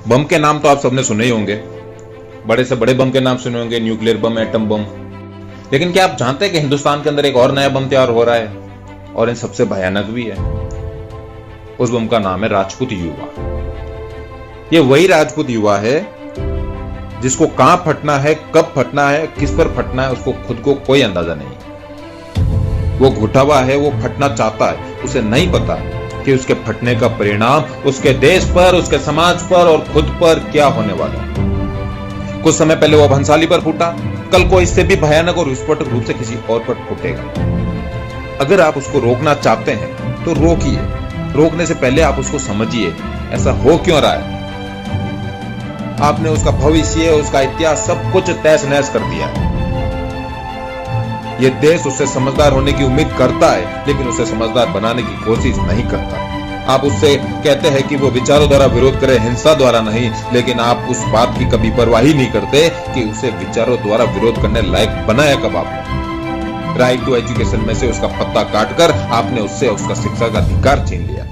बम के नाम तो आप सबने सुने ही होंगे, बड़े से बड़े बम के नाम सुने होंगे, न्यूक्लियर बम, एटम बम। लेकिन क्या आप जानते हैं कि हिंदुस्तान के अंदर एक और नया बम तैयार हो रहा है, और इन सबसे भयानक भी है। उस बम का नाम है राजपूत युवा। ये वही राजपूत युवा है जिसको कहां फटना है, कब फटना है, किस पर फटना है, उसको खुद को कोई अंदाजा नहीं। वो घुटा हुआ है, वो फटना चाहता है, उसे नहीं पता कि उसके फटने का परिणाम उसके देश पर, उसके समाज पर और खुद पर क्या होने वाला है। कुछ समय पहले वो भंसाली पर फूटा, कल को इससे भी भयानक और विस्फोटक रूप से किसी और पर फूटेगा। अगर आप उसको रोकना चाहते हैं तो रोकिए। रोकने से पहले आप उसको समझिए, ऐसा हो क्यों रहा है। आपने उसका भविष्य, उसका इतिहास सब कुछ तहस नहस कर दिया है। यह देश उससे समझदार होने की उम्मीद करता है, लेकिन उसे समझदार बनाने की कोशिश नहीं करता। आप उससे कहते हैं कि वो विचारों द्वारा विरोध करे, हिंसा द्वारा नहीं, लेकिन आप उस बात की कभी परवाह ही नहीं करते कि उसे विचारों द्वारा विरोध करने लायक बनाया कब आपने। राइट टू एजुकेशन में से उसका पत्ता काटकर आपने उससे उसका शिक्षा का अधिकार छीन लिया।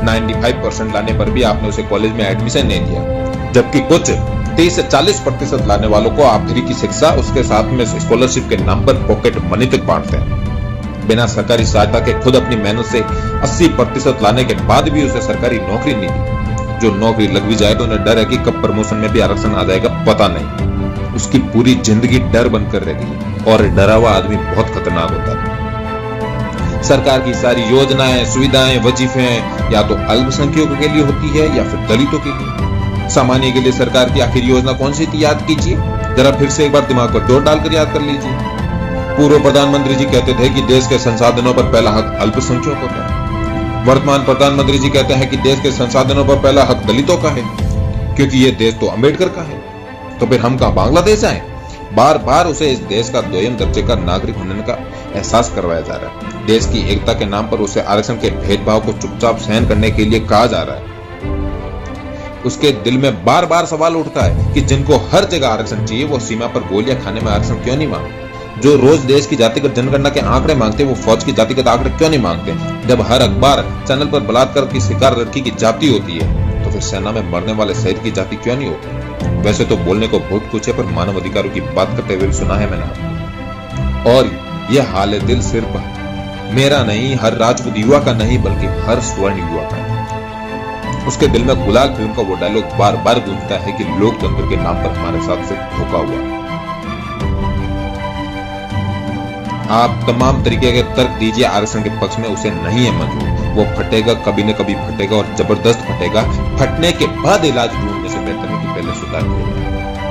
95% लाने पर भी आपने उसे कॉलेज में एडमिशन नहीं दिया, जबकि कुछ 30 से 40% लाने वालों को आप फ्री की शिक्षा, उसके साथ में स्कॉलरशिप के नाम पर पॉकेट मनी तक बांटते हैं। बिना सरकारी सहायता के खुद अपनी मेहनत से 80% लाने के बाद भी उसे सरकारी नौकरी नहीं दी। जो नौकरी लग भी जाए तो उन्हें डर है कि कब प्रमोशन में भी आरक्षण आ जाएगा पता नहीं। उसकी पूरी जिंदगी डर बनकर रह गई, और डरा हुआ आदमी बहुत खतरनाक होता है। सरकार की सारी योजनाएं, सुविधाएं, वजीफे या तो अल्पसंख्यकों के लिए होती है या फिर दलितों के लिए। सामान्य के लिए सरकार की आखिर योजना कौन सी थी, याद कीजिए जरा, फिर से एक बार दिमाग पर जोर डालकर याद कर लीजिए। पूर्व प्रधानमंत्री जी कहते थे कि देश के संसाधनों पर पहला हक अल्पसंख्यकों का है। वर्तमान प्रधानमंत्री जी कहते हैं कि देश के संसाधनों पर पहला हक दलितों का है, क्योंकि ये देश तो अंबेडकर का है। तो फिर हम कहां बांग्लादेश आए। बार बार उसे इस देश का दोयम दर्जे का नागरिक होने का एहसास करवाया जा रहा है। देश की एकता के नाम पर उसे आरक्षण के भेदभाव को चुपचाप सहन करने के लिए कहा जा रहा है। उसके दिल में बार बार सवाल उठता है कि जिनको हर जगह आरक्षण चाहिए, वो सीमा पर गोलियां खाने में आरक्षण क्यों नहीं मांगते। जो रोज देश की जातिगत जनगणना के आंकड़े मांगते, वो फौज की जातिगत आंकड़े क्यों नहीं मांगते। जब हर अखबार चैनल पर बलात्कार की शिकार लड़की की जाति होती है, तो फिर सेना में मरने वाले शहीद की जाति क्यों नहीं होती। वैसे तो बोलने को बहुत कुछ है, पर मानव अधिकारों की बात करते हुए सुना है मैंने आपको। और यह हाल दिल सिर्फ मेरा नहीं, हर राजपूत युवा का नहीं, बल्कि हर स्वर्ण युवा का है। उसके दिल में गुलाल फिल्म का वो डायलॉग बार बार गूंजता है कि लोकतंत्र के नाम पर हमारे साथ से धोखा हुआ है। आप तमाम तरीके के तर्क दीजिए आरक्षण के पक्ष में, उसे नहीं है मंजूर। वो फटेगा, कभी न कभी फटेगा, और जबरदस्त फटेगा। फटने के बाद इलाज ढूंढने से बेहतर है कि पहले सुधार किया जाए।